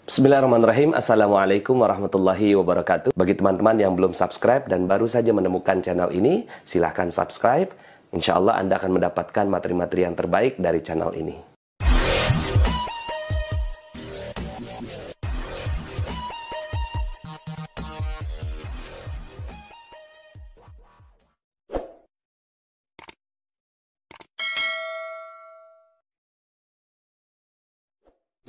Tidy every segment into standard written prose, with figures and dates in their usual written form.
Bismillahirrahmanirrahim. Assalamualaikum warahmatullahi wabarakatuh. Bagi teman-teman yang belum subscribe dan baru saja menemukan channel ini, silahkan subscribe. Insya Allah Anda akan mendapatkan materi-materi yang terbaik dari channel ini.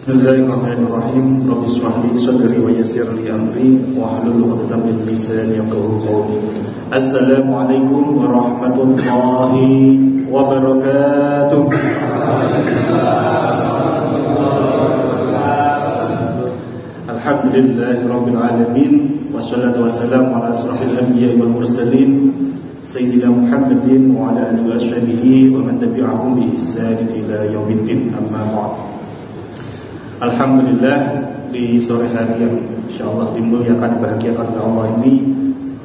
Bismillahirrahmanirrahim. Rabbi shrah li sadri wa yassir li amri wahlul 'uqdatam min lisani yafqahu qawli. Assalamualaikum warahmatullahi wabarakatuh. Alhamdulillahirabbil alamin wassalatu wassalamu ala asrofil anbiya'i wal mursalin Sayyidina Muhammadin wa ala alihi washabihi wa man tabi'ahum bi ihsanin ila yaumiddin, amma ba'd. Alhamdulillah, di sore hari yang insyaallah dimuliakan, dibahagiakan oleh Allah ini,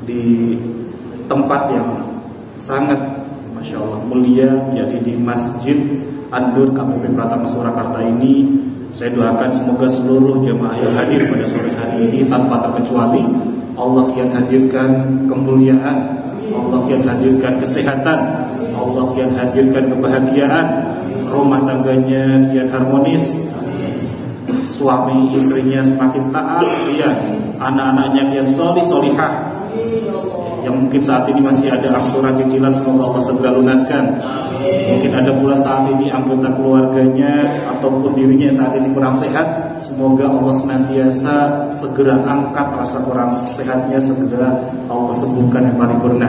di tempat yang sangat Masya Allah mulia, yaitu di Masjid An-Nur KPP Pratama Surakarta ini. Saya doakan semoga seluruh jemaah yang hadir pada sore hari ini tanpa terkecuali Allah yang hadirkan kemuliaan, Allah yang hadirkan kesehatan, Allah yang hadirkan kebahagiaan, rumah tangganya yang harmonis, suami istrinya semakin taat, ya, anak-anaknya yang solihah, yang mungkin saat ini masih ada angsuran cicilan, semoga Allah segera lunaskan. Mungkin ada pula saat ini anggota keluarganya ataupun dirinya saat ini kurang sehat, semoga Allah senantiasa segera angkat rasa kurang sehatnya, segera Allah sembuhkan yang paripurna.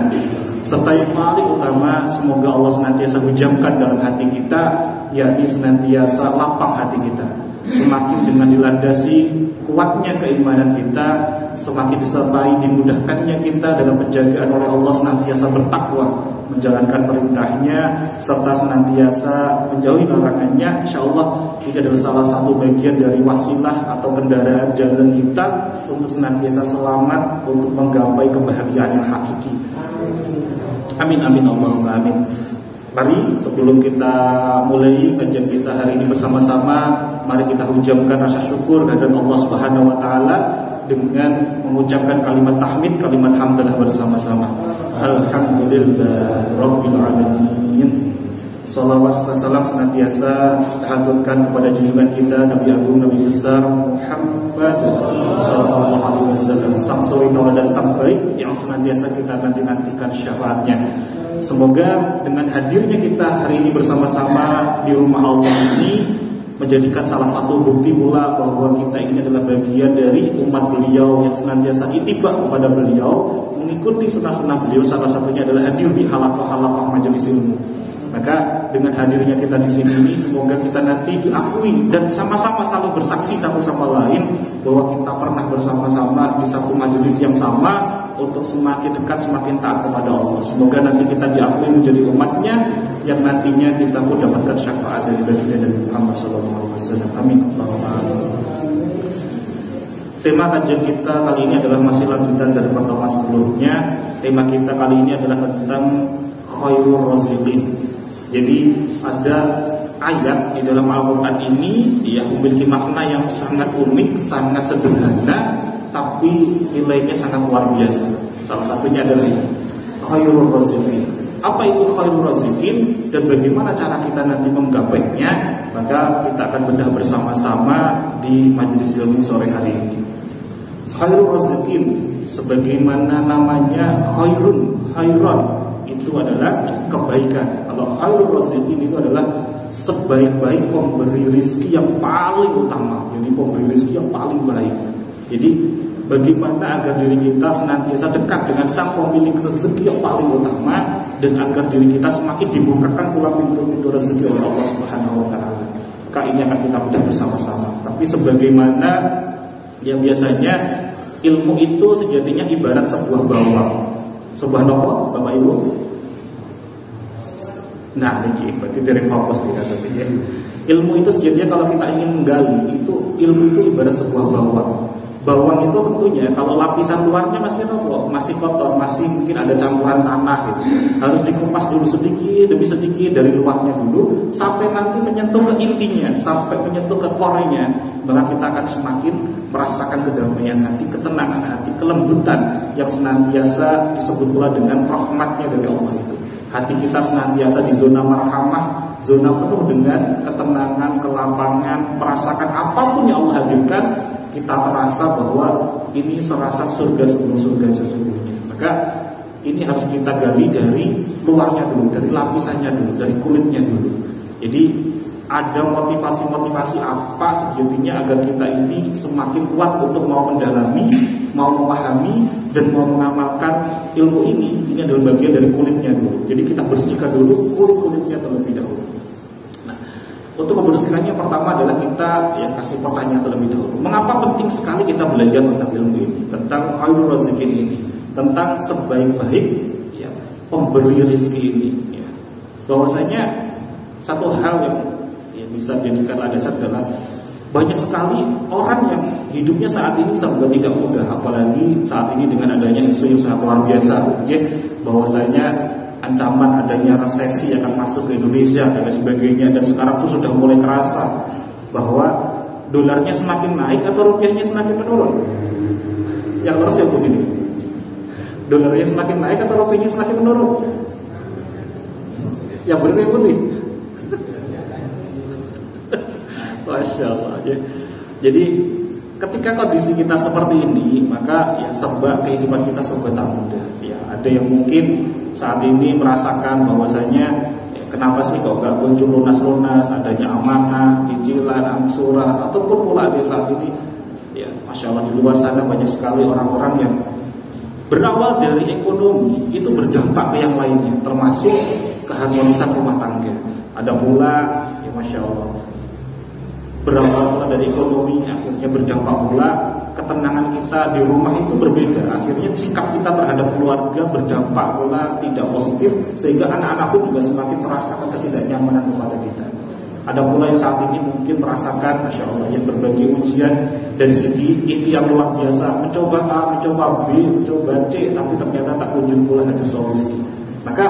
Serta yang paling utama, semoga Allah senantiasa hujamkan dalam hati kita, yakni senantiasa lapang hati kita. Semakin dengan dilandasi kuatnya keimanan kita, semakin disertai dimudahkannya kita dalam penjagaan oleh Allah, senantiasa bertakwa, menjalankan perintahnya, serta senantiasa menjauhi larangannya. InsyaAllah ini adalah salah satu bagian dari wasilah atau kendaraan jalan kita untuk senantiasa selamat, untuk menggapai kebahagiaan yang hakiki. Amin amin Allahumma amin. Mari sebelum kita mulai kajian kita hari ini bersama-sama, mari kita hujamkan rasa syukur kehadirat Allah Subhanahu wa taala dengan mengucapkan kalimat tahmid, kalimat hamdalah bersama-sama. Alhamdulillah rabbil alamin. Salawat dan salam senantiasa terhaturkan kepada junjungan kita Nabi Agung, Nabi besar Muhammad sallallahu alaihi wasallam, sang suri tauladan terbaik yang senantiasa kita nanti-nantikan syafaatnya. Semoga dengan hadirnya kita hari ini bersama-sama di rumah Allah ini menjadikan salah satu bukti pula bahwa kita ini adalah bagian dari umat beliau yang senantiasa ittiba kepada beliau, mengikuti sunnah-sunnah beliau. Salah satunya adalah hadir di halaqah-halaqah majelis ilmu. Maka dengan hadirnya kita di sini ini, semoga kita nanti diakui dan sama-sama selalu bersaksi satu sama lain bahwa kita pernah bersama-sama di satu majelis yang sama untuk semakin dekat, semakin taat kepada Allah. Semoga nanti kita diakui menjadi umatnya yang nantinya kita pun dapatkan syafaat dari baginda Muhammad SAW. Amin. Tema kajian kita kali ini adalah masih lanjutan dari pertemuan sebelumnya. Tema kita kali ini adalah tentang khairur raziqin. Jadi ada ayat di dalam Al-Quran ini yang memiliki makna yang sangat unik, sangat sederhana, tapi nilainya sangat luar biasa. Salah satunya adalah khairur raziqin. Apa itu khairur raziqin dan bagaimana cara kita nanti menggapainya? Maka kita akan bedah bersama-sama di majelis ilmu sore hari ini. Khairur raziqin, sebagaimana namanya khairon itu adalah kebaikan. Kalau khairur raziqin itu adalah sebaik-baik pemberi rezeki yang paling utama. Jadi pemberi rezeki yang paling baik. Jadi bagaimana agar diri kita senantiasa dekat dengan sang pemilik rezeki yang paling utama, dan agar diri kita semakin dibukakan pula pintu-pintu rezeki oleh Allah Subhanahu wa taala. Maka ini akan kita bedah bersama-sama. Tapi sebagaimana yang biasanya, ilmu itu sejatinya ibarat sebuah bawang. Sebuah nopo, Bapak Ibu. Nah, ini berarti dari fokus kita tadi ya. Ilmu itu sejatinya kalau kita ingin menggali, itu ilmu itu ibarat sebuah bawang. Bawang itu tentunya kalau lapisan luarnya masih kotor, masih mungkin ada campuran tanah gitu. Harus dikupas dulu sedikit demi sedikit dari luarnya dulu sampai nanti menyentuh ke intinya, sampai menyentuh ke core-nya. maka kita akan semakin merasakan kedamaian hati, ketenangan hati, kelembutan yang senantiasa disebut pula dengan rahmatnya dari Allah itu. Hati kita senantiasa di zona marhamah, zona penuh dengan ketenangan, kelapangan, merasakan apapun yang Allah hadirkan, kita terasa bahwa ini serasa surga sebelum surga sesungguhnya. Maka ini harus kita gali dari luarnya dulu, dari lapisannya dulu, dari kulitnya dulu. Jadi ada motivasi-motivasi apa sejatinya agar kita ini semakin kuat untuk mau mendalami, mau memahami, dan mau mengamalkan ilmu ini. Ini adalah bagian dari kulitnya dulu. Jadi kita bersihkan dulu kulit-kulitnya terlebih dahulu. Nah, untuk membersihkannya pertama adalah kita kasih pertanyaan terlebih dahulu. Mengapa penting sekali kita belajar tentang ilmu ini, tentang khairul raziqin ini, tentang sebaik-baik pemberi rezeki ini? Bahwasanya satu hal yang bisa dijadikan landasan adalah banyak sekali orang yang hidupnya saat ini serba tidak mudah, apalagi saat ini dengan adanya isu yang sangat luar biasa, bahwasanya ancaman adanya resesi akan masuk ke Indonesia dan sebagainya. Dan sekarang tuh sudah mulai kerasa bahwa dolarnya semakin naik atau rupiahnya semakin menurun. Yang harus ya begini, dolarnya semakin naik atau rupiahnya semakin menurun? Yang benar yang putih. Masya Allah ya. Jadi ketika kondisi kita seperti ini, maka serba kehidupan kita serba tak mudah. Ada yang mungkin saat ini merasakan bahwasanya kenapa sih kok gak muncul lunas-lunas, adanya amanah, cicilan, angsuran, ataupun pula ada saat ini Masya Allah di luar sana banyak sekali orang-orang yang berawal dari ekonomi itu berdampak ke yang lainnya, termasuk keharmonisan rumah tangga. Ada pula Masya Allah berawal pula dari ekonomi, akhirnya berdampak pula ketenangan kita di rumah itu berbeda. Akhirnya sikap kita terhadap keluarga berdampak pula tidak positif, sehingga anak-anak pun juga semakin merasakan ketidaknyamanan kepada kita. Ada pula yang saat ini mungkin merasakan Masya Allah yang berbagai ujian dari segi ikhtiar luar biasa, mencoba A, mencoba B, mencoba C, tapi ternyata tak kunjung pula ada solusi. Maka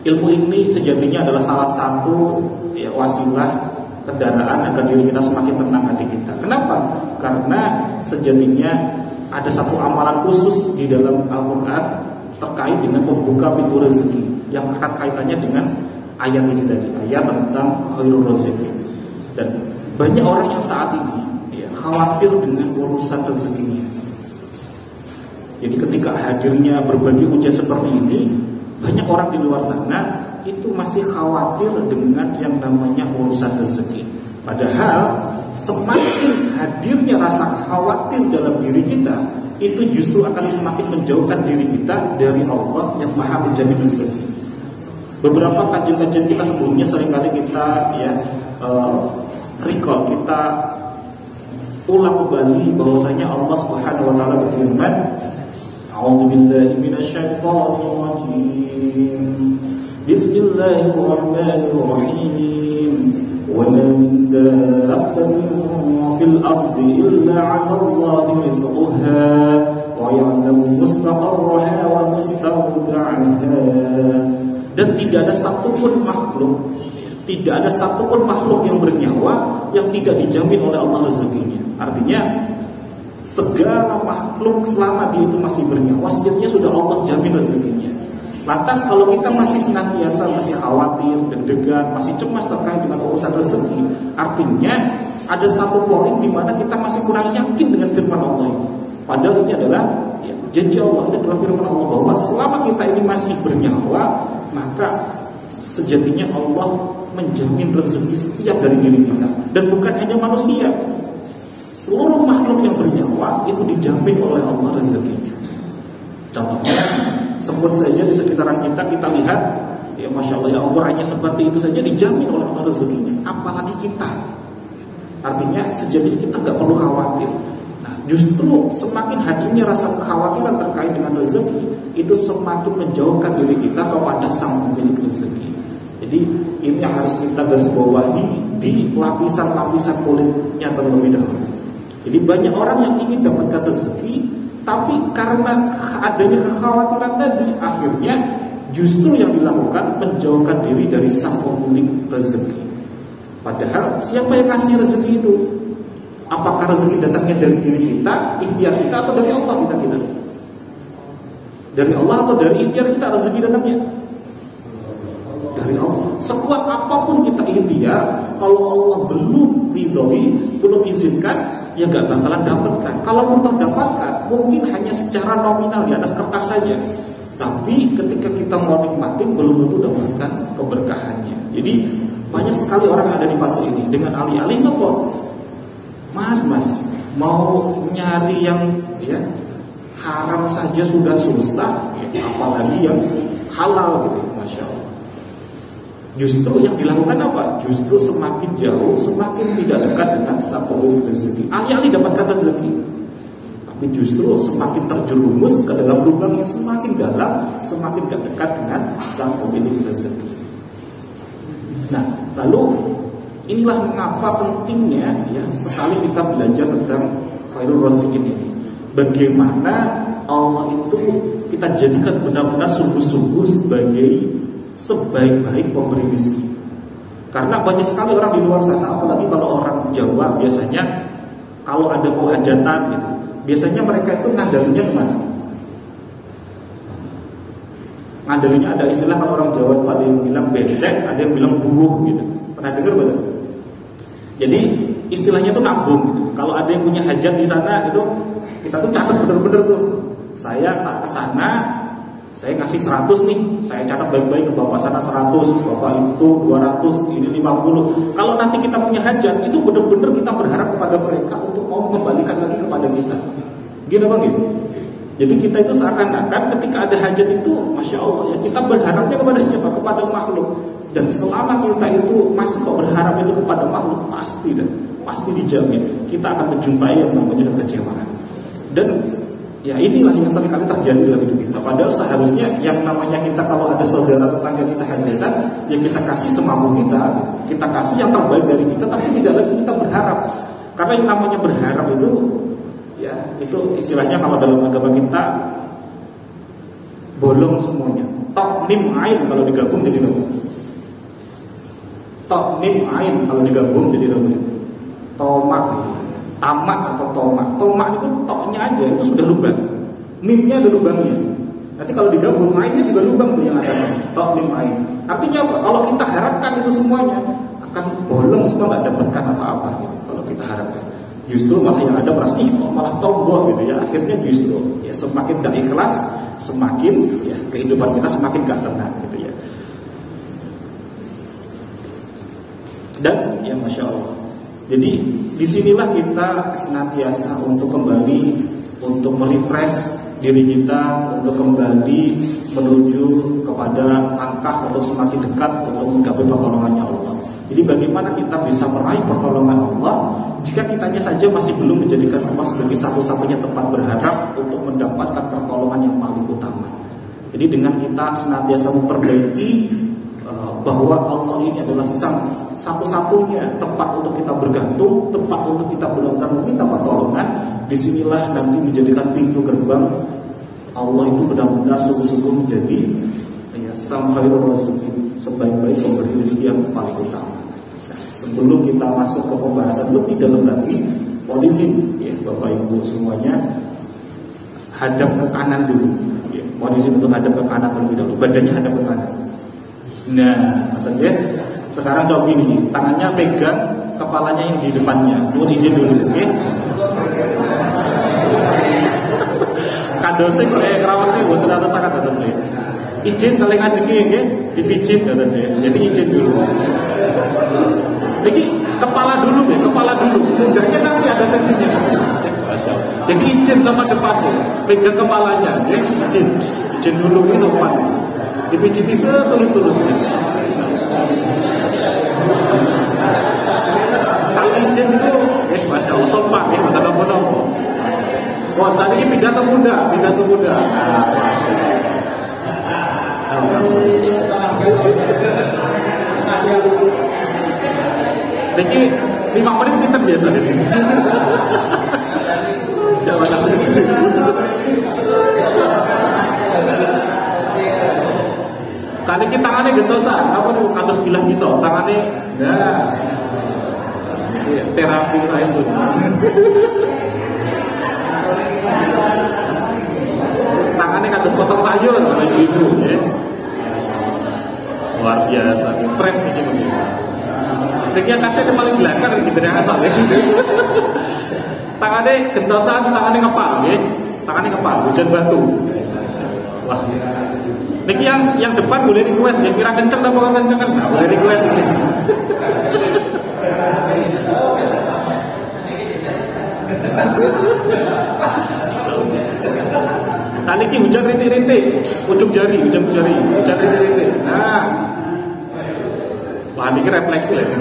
ilmu ini sejatinya adalah salah satu wasilah kendaraan agar diri kita semakin tenang hati kita. Kenapa? Karena sejatinya ada satu amalan khusus di dalam Al-Quran terkait dengan membuka pintu rezeki yang erat kaitannya dengan ayat ini tadi, ayat tentang khairul raziqin. Dan banyak orang yang saat ini khawatir dengan urusan rezekinya. Jadi ketika hadirnya berbagai ujian seperti ini, banyak orang di luar sana itu masih khawatir dengan yang namanya urusan rezeki. Padahal semakin hadirnya rasa khawatir dalam diri kita, itu justru akan semakin menjauhkan diri kita dari Allah yang Maha menjamin rezeki. Beberapa kajian-kajian kita sebelumnya seringkali kita recall, kita ulang kembali bahwasanya Allah Subhanahu wa taala berfirman, A'udzubillahi minasyaitonirrajim. Bismillahirrahmanirrahim. Wa ma min dabbatin fil ardi illa 'ala Allahi rizquha wa ya'lamu mustaqarraha wa mustawda'aha. Dan tidak ada satupun makhluk, tidak ada satupun makhluk yang bernyawa yang tidak dijamin oleh Allah rezekinya. Artinya segala makhluk selama dia itu masih bernyawa, sejatinya sudah Allah jamin rezekinya. Lantas kalau kita masih senantiasa masih khawatir, deg-degan, masih cemas terkait dengan urusan rezeki, artinya ada satu poin di mana kita masih kurang yakin dengan firman Allah ini. Padahal ini adalah janji Allah, ini adalah firman Allah bahwa selama kita ini masih bernyawa, maka sejatinya Allah menjamin rezeki setiap dari diri kita. Dan bukan hanya manusia, seluruh makhluk yang bernyawa itu dijamin oleh Allah rezekinya. Contohnya, sebut saja di sekitaran kita, kita lihat Masya Allah, Allah hanya seperti itu saja dijamin oleh Allah rezekinya. Apalagi kita. Artinya sejatinya kita nggak perlu khawatir. Nah, justru semakin hadirnya rasa kekhawatiran terkait dengan rezeki, itu semakin menjauhkan diri kita kepada sang pemilik rezeki. Jadi ini yang harus kita garis bawahi di lapisan-lapisan kulitnya terlebih dahulu. Jadi banyak orang yang ingin dapatkan rezeki, tapi karena adanya kekhawatiran tadi, akhirnya justru yang dilakukan menjauhkan diri dari sang pemilik rezeki. Padahal siapa yang kasih rezeki itu? Apakah rezeki datangnya dari diri kita, ikhtiar kita, atau dari Allah kita? Dari Allah atau dari ikhtiar kita rezeki datangnya? Dari Allah. Sekuat apapun kita ikhtiar, kalau Allah belum ridhoi, belum izinkan, ya gak bakalan dapatkan. Kalau pun dapatkan, mungkin hanya secara nominal di atas kertas saja. Tapi ketika kita mau nikmatin, belum tentu dapatkan keberkahannya. Jadi banyak sekali orang yang ada di fase ini dengan alih-alih ngepot, Mas, mau nyari yang ya haram saja sudah susah, ya, apalagi yang halal gitu, masya Allah. Justru yang dilakukan apa? Justru semakin jauh, semakin tidak dekat dengan sang pemilik rezeki. Alih-alih dapatkan rezeki, tapi justru semakin terjerumus ke dalam lubang yang semakin dalam, semakin gak dekat dengan sang pemilik rezeki. Nah, lalu inilah mengapa pentingnya ya sekali kita belajar tentang khairul raziqin ini. Bagaimana Allah itu kita jadikan benar-benar sungguh-sungguh sebagai sebaik-baik pemberi rezeki. Karena banyak sekali orang di luar sana, apalagi kalau orang Jawa biasanya kalau ada hajatan gitu, biasanya mereka itu ngandalinya kemana? Ngandalinya ada istilah kalau orang Jawa itu ada yang bilang becek, ada yang bilang buruh gitu. Pernah dengar betul? Jadi istilahnya itu nabung gitu. Kalau ada yang punya hajat di sana itu kita tuh catat bener-bener tuh. Saya tak ke sana, saya ngasih 100 nih, saya catat baik-baik ke bapak sana 100, bapak itu 200, ini 50. Kalau nanti kita punya hajat, itu bener-bener kita berharap kepada mereka untuk mau mengembalikan lagi kepada kita. Gitu bang gitu. Jadi kita itu seakan-akan ketika ada hajat itu, masya Allah ya, kita berharapnya kepada siapa? Kepada makhluk. Dan selama kita itu masih kok berharap itu kepada makhluk, pasti dijamin kita akan menjumpai yang namanya kekecewaan. Dan ya inilah yang seringkali terjadi dalam hidup kita. Padahal seharusnya yang namanya kita kalau ada saudara tetangga kita hajatan, ya kita kasih semampu kita, kita kasih yang terbaik dari kita, tapi tidak lagi kita berharap. Karena yang namanya berharap itu, ya itu istilahnya kalau dalam agama kita bolong semuanya. Tok mim ain kalau digabung jadi apa? Tok mim ain kalau digabung jadi apa? Tomak. Tamak atau tomak. Tomak itu toknya aja itu sudah lubang. Mimnya ada lubangnya. Nanti kalau digabung mainnya juga lubang tuh yang ada. Tok mim ain. Artinya apa? Kalau kita harapkan itu semuanya akan bolong semua, nggak dapatkan apa-apa gitu. Kalau kita harapkan, justru malah yang ada merasa kok malah tombol gitu ya. Akhirnya justru ya semakin gak ikhlas, semakin ya kehidupan kita semakin gak tenang gitu ya. Dan ya masya Allah. Jadi disinilah kita senantiasa untuk kembali, untuk merefresh diri kita, untuk kembali menuju kepada langkah untuk semakin dekat untuk menggapai pertolongannya Allah. Jadi bagaimana kita bisa meraih pertolongan Allah jika kitanya saja masih belum menjadikan Allah sebagai satu-satunya tempat berharap untuk mendapatkan pertolongan yang paling utama. Jadi dengan kita senantiasa memperbaiki bahwa Allah ini adalah satu-satunya tempat untuk kita bergantung, tempat untuk kita benar-benar meminta pertolongan, disinilah nanti menjadikan pintu gerbang Allah itu benar-benar sungguh-sungguh menjadi ya, sang khairul raziqin, sebaik-baik pemberi rezeki yang paling utama. Nah, sebelum kita masuk ke pembahasan lebih dalam lagi, mohon izin ya Bapak Ibu semuanya hadap ke kanan dulu. Ya, mohon izin untuk hadap ke kanan terlebih dahulu, badannya hadap ke kanan. Nah, maksudnya sekarang coba gini, tangannya pegang kepalanya yang di depannya. Mohon izin dulu, oke? Kadose kok krawase mboten atus sangat tentu. Izin kalih ngajenge nggih, dipijit ngoten nggih. Jadi izin dulu. Jadi kepala dulu nggih, kepala dulu. Pundaknya nanti ada sesinya. Jadi izin sama depannya, pegang kepalanya nggih, izin. Izin dulu nggih sopan. Dipijiti setulus-tulusnya. Kalau izin itu, masya Allah sopan ya, kata nopo. Wah, saat ini pidato muda. Jadi 5 menit kita biasa ini. Siapa tahu. Saat ini tangannya gentosan, apa tuh atas bilah pisau, tangannya, nah, gitu ya. terapi saya itu. Tangannya kados potong sayur kalau ibu ya. Luar biasa, fresh nih begini. Yang kasih paling belakang gitu ya asal ya. Tangannya gentosan, tangannya ngepal ya. Tangannya ngepal, hujan batu. Wah. Niki yang depan boleh request, yang kira kenceng dan mau kenceng kan nggak boleh request. Nah niki hujan rintik-rintik, ujung jari, hujan rintik-rintik. Nah, wah niki refleksi lagi.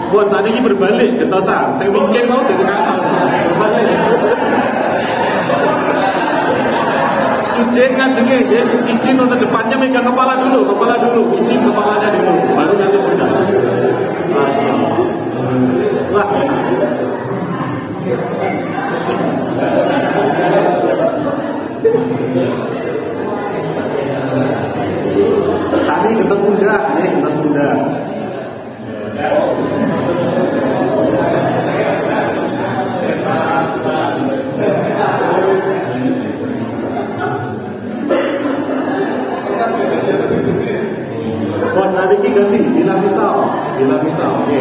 Buat saat ini berbalik, getosan. Saya mikir mau jadi kasar. Berbalik. Izin ngajengnya, izin untuk depannya megang kepala dulu, izin kepalanya dulu, baru nanti berjalan. Wah. Tadi gentos muda, ini gentos muda. Buat tadi ganti, bila misal, oke.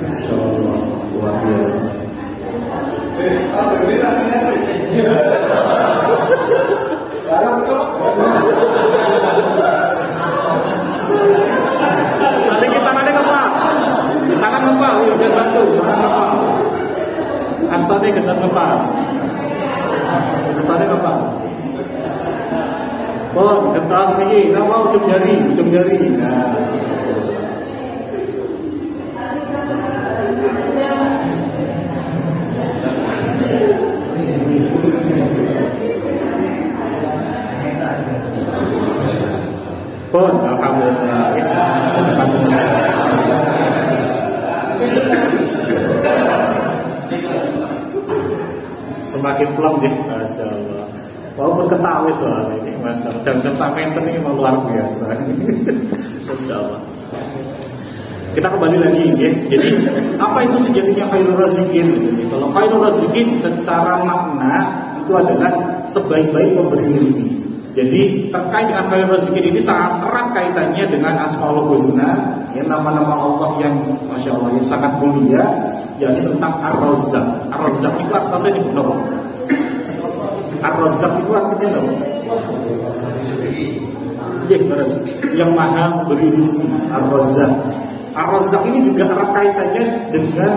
Insyaallah luar biasa. Nanti kita tangannya ngepal, tangan ngepal, hujan batu, tangan ngepal. Astane gentas ngepal, astane ngepal. Oh, gentas ini, nama ujung jari. Nah. Pun, alhamdulillah. Semakin plong ya, masya Allah. Walaupun ketawa soalnya ini, masya Allah. Jam-jam sampai ini luar biasa. Masya Allah. Kita kembali lagi ya. Jadi apa itu sejatinya khairul razikin? Kalau khairul razikin secara makna itu adalah sebaik-baik pemberi rezeki. Jadi terkait dengan khairul razikin ini sangat erat kaitannya dengan Asmaul Husna, yang nama-nama Allah yang masya Allah yang sangat mulia, yakni tentang Ar-Razzaq. Ar-Razzaq itu artinya ini benar. Ar-Razzaq itu artinya apa? Ya, benar. Yang maha beri rezeki. Ar-Razzaq. Ar-Razzaq ini juga erat kaitannya dengan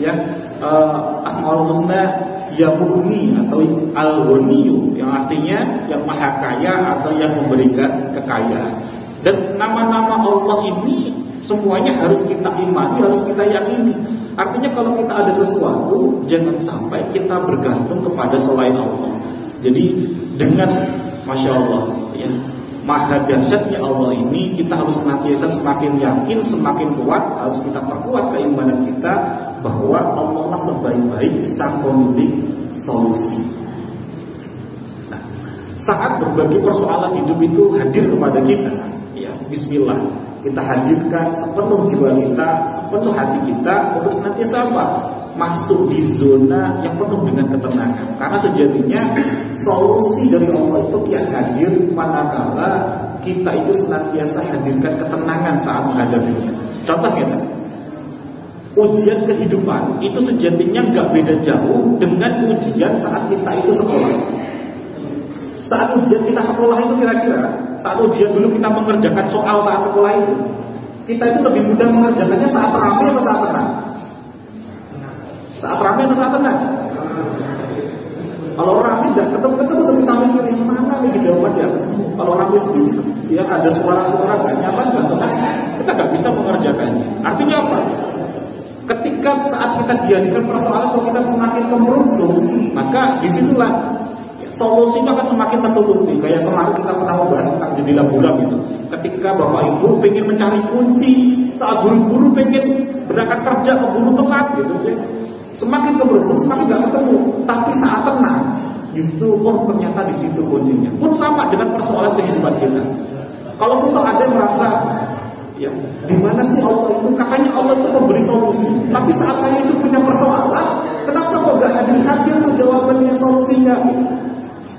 ya Asmaul Husna ya Mughni atau Al-Ghaniyu, yang artinya yang maha kaya atau yang memberikan kekayaan. Dan nama-nama Allah ini semuanya harus kita imani, harus kita yakini. Artinya kalau kita ada sesuatu, jangan sampai kita bergantung kepada selain Allah. Jadi dengan masya Allah ya, maha dahsyatnya Allah ini, kita harus senantiasa semakin yakin, semakin kuat, harus kita perkuat keimanan kita bahwa Allah sebaik-baik sang pemilik solusi. Nah, saat berbagai persoalan hidup itu hadir kepada kita, ya Bismillah, kita hadirkan sepenuh jiwa kita, sepenuh hati kita untuk senantiasa apa? Masuk di zona yang penuh dengan ketenangan. Karena sejatinya solusi dari Allah itu yang hadir manakala kita itu senantiasa hadirkan ketenangan saat menghadapinya. Contohnya, ujian kehidupan itu sejatinya nggak beda jauh dengan ujian saat kita itu sekolah. Saat ujian kita sekolah itu kira-kira, saat ujian dulu kita mengerjakan soal saat sekolah itu, kita itu lebih mudah mengerjakannya saat ramai atau saat tenang? Saat ramai atau saat tenang? Kalau ramai nggak ketemu kita mikir yang mana nih jawaban ya ketemu. Kalau ramai sendiri, ya ada suara-suara nggak nyaman, nggak tenang, kita nggak bisa mengerjakannya. Artinya apa? Ketika saat kita dihadapkan persoalan kalau kita semakin kemerungsung, maka disitulah solusinya akan semakin tertutupi. Kayak kemarin kita pernah membahas tentang jendela buram itu. Ketika bapak ibu pengen mencari kunci, saat guru-guru pengen berangkat kerja keburu telat gitu ya. Semakin keberuntungan, semakin gak ketemu. Tapi saat tenang, justru ternyata di situ kuncinya. Pun sama dengan persoalan kehidupan kita. Kalau pun ada yang merasa, ya, di mana sih Allah itu? Katanya Allah itu memberi solusi. Tapi saat saya itu punya persoalan, kenapa kok gak hadir tuh jawabannya, solusinya?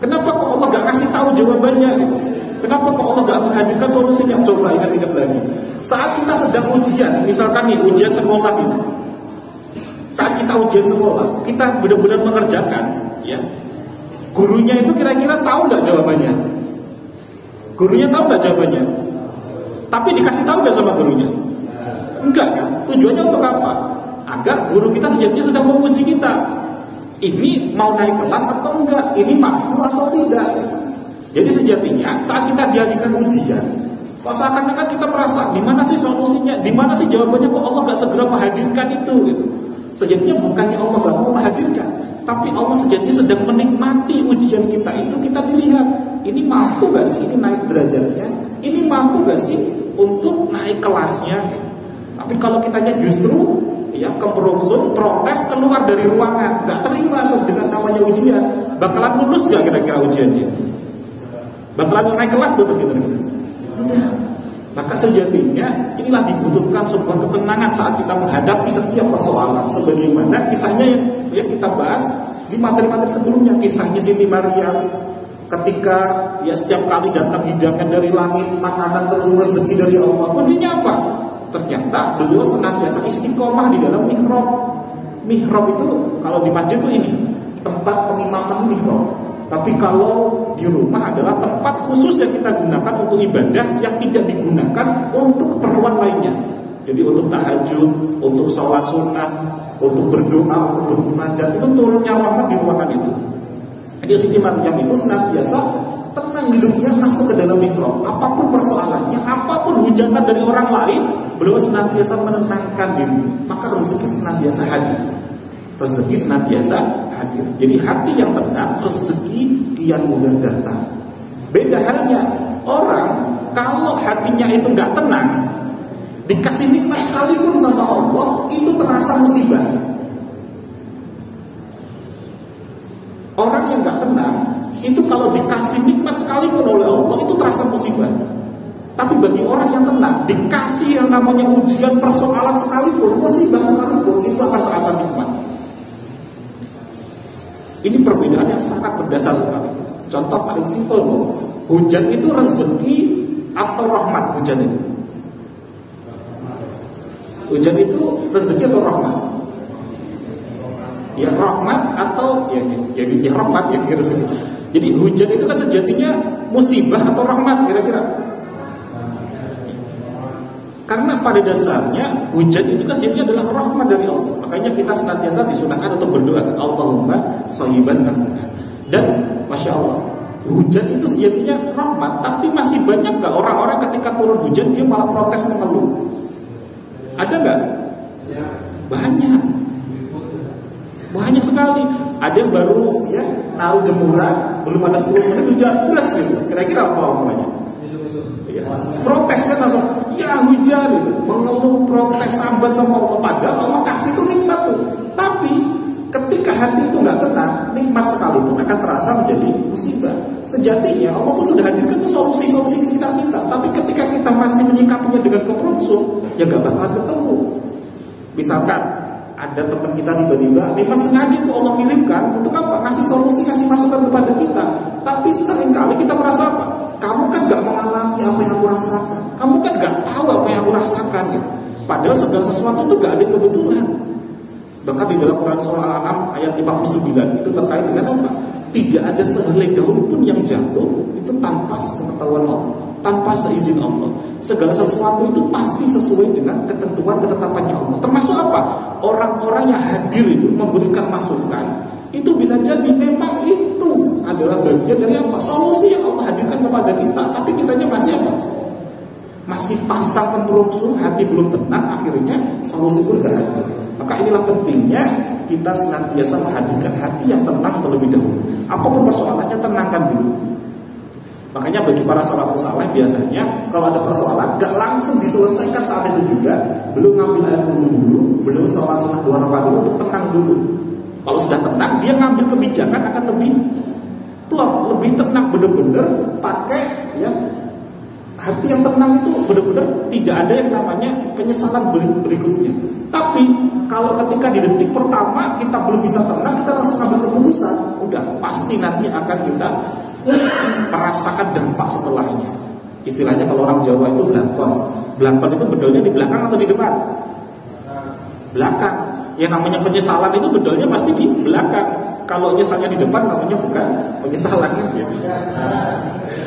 Kenapa kok Allah gak kasih tahu jawabannya? Kenapa kok Allah gak menghadirkan solusinya? Coba ingat-ingat lagi. Saat kita sedang ujian, misalkan nih ujian sekolah ini. Saat kita ujian sekolah, kita benar-benar mengerjakan, ya. Gurunya itu kira-kira tahu nggak jawabannya? Gurunya tahu nggak jawabannya? Tapi dikasih tahu nggak sama gurunya? Enggak kan? Tujuannya untuk apa? Agar guru kita sejatinya sedang menguji kita. Ini mau naik kelas atau enggak? Ini mampu atau tidak? Jadi sejatinya saat kita dihadirkan ujian, kok seakan-akan kita merasa di mana sih solusinya? Di mana sih jawabannya? Kok Allah nggak segera menghadirkan itu? Gitu. Sejatinya bukannya Allah nggak mau menghadirkan, tapi Allah sejatinya sedang menikmati ujian kita itu. Kita dilihat, ini mampu gak sih ini naik derajatnya? Ini mampu gak sih untuk naik kelasnya? Tapi kalau kitanya justru ya kemerungsung, protes, keluar dari ruangan, gak terima tuh dengan namanya ujian, bakalan lulus gak kira-kira ujiannya? Bakalan naik kelas betul gitu? Tidak. Maka sejatinya inilah dibutuhkan sebuah ketenangan saat kita menghadapi setiap persoalan. Sebagaimana kisahnya yang kita bahas di materi-materi sebelumnya, kisahnya Siti Maryam ketika ya setiap kali datang hidangan dari langit, makanan terus rezeki dari Allah. Kuncinya apa? Ternyata beliau senantiasa istiqomah di dalam mihrab. Mihrab itu kalau di masjid itu ini tempat pengimaman mihrab. Tapi kalau di rumah adalah tempat khusus yang kita gunakan untuk ibadah yang tidak digunakan untuk keperluan lainnya. Jadi untuk tahajud, untuk sholat sunnah, untuk berdoa, untuk bermunajat, itu turunnya rahmat di ruangan itu. Jadi Siti Maryam itu senantiasa tenang hidupnya masuk ke dalam mihrab. Apapun persoalannya, apapun hujatan dari orang lain, beliau senantiasa menenangkan diri. Maka rezeki senantiasa hadir. Rezeki senantiasa hadir. Jadi hati yang tenang, rezeki kian mudah datang. Beda halnya orang kalau hatinya itu nggak tenang, dikasih nikmat sekalipun sama Allah, itu terasa musibah. Orang yang nggak tenang, itu kalau dikasih nikmat sekalipun oleh Allah, itu terasa musibah. Tapi bagi orang yang tenang, dikasih yang namanya ujian, persoalan sekalipun, musibah sekalipun, itu akan terasa nikmat. Ini perbedaan yang sangat berdasar sekali. Contoh paling simpel, hujan itu rezeki atau rahmat hujan itu? Hujan itu rezeki atau rahmat? Ya rahmat atau ya rahmat ya rezeki. Jadi hujan itu kan sejatinya musibah atau rahmat kira-kira? Karena pada dasarnya hujan itu kan sejatinya adalah rahmat dari Allah. Makanya kita senantiasa disunahkan untuk berdoa, Allahumma shayyiban nafi'an. Dan Masya Allah, hujan itu sejatinya rahmat. Tapi masih banyak gak orang-orang ketika turun hujan dia malah protes mengeluh? Ada gak? Banyak. Banyak sekali. Ada yang baru ya naruh jemuran, belum ada 10 menit hujan deras gitu. Kira-kira apa namanya? Ya, protes kan langsung, ya hujan gitu. Mengeluh, protes, sambat sama Allah. Padahal Allah kasih itu nikmat tuh. Tapi ketika hati itu nggak tenang, nikmat sekalipun akan terasa menjadi musibah. Sejatinya Allah pun sudah hadirkan tuh solusi-solusi sekitar kita. Tapi ketika kita masih menyikapinya dengan kemerungsung, ya nggak bakalan ketemu. Misalkan ada teman kita tiba-tiba memang sengaja itu Allah kirimkan untuk apa? Kasih solusi, kasih masukan kepada kita. Tapi seringkali kita merasa apa? Kamu kan gak mengalami apa yang aku rasakan. Kamu kan gak tahu apa yang aku rasakan gitu. Padahal segala sesuatu itu gak ada kebetulan. Bahkan di dalam Quran surah Al-An'am ayat 59 itu terkait dengan apa? Tidak ada sehelai daun pun yang jatuh itu tanpa pengetahuan Allah, tanpa seizin Allah. Segala sesuatu itu pasti sesuai dengan ketentuan ketetapannya Allah. Termasuk apa? Orang-orang yang hadir itu memberikan masukan, itu bisa jadi memang itu adalah bagian dari apa? Solusi yang Allah hadirkan kepada kita. Tapi kitanya masih apa? Masih pasang kemerungsung, hati belum tenang, akhirnya solusi pun tidak hadir. Maka inilah pentingnya kita senantiasa menghadirkan hati yang tenang terlebih dahulu. Apapun persoalannya, tenangkan dulu. Makanya bagi para salafus saleh biasanya kalau ada persoalan gak langsung diselesaikan saat itu juga, belum ngambil air wudhu dulu, belum sholat sunnah 2 rakaat dulu, tenang dulu. Kalau sudah tenang, dia ngambil kebijakan akan lebih plong, lebih tenang, bener-bener pakai ya hati yang tenang itu benar-benar tidak ada yang namanya penyesalan berikutnya. Tapi kalau ketika di detik pertama kita belum bisa tenang, kita langsung ambil keputusan, udah pasti nanti akan kita merasakan dampak setelahnya. Istilahnya kalau orang Jawa itu blangkon. Blangkon itu bedolnya di belakang atau di depan? Belakang. Yang namanya penyesalan itu bedolnya pasti di belakang. Kalau nyesalnya di depan namanya bukan penyesalan gitu.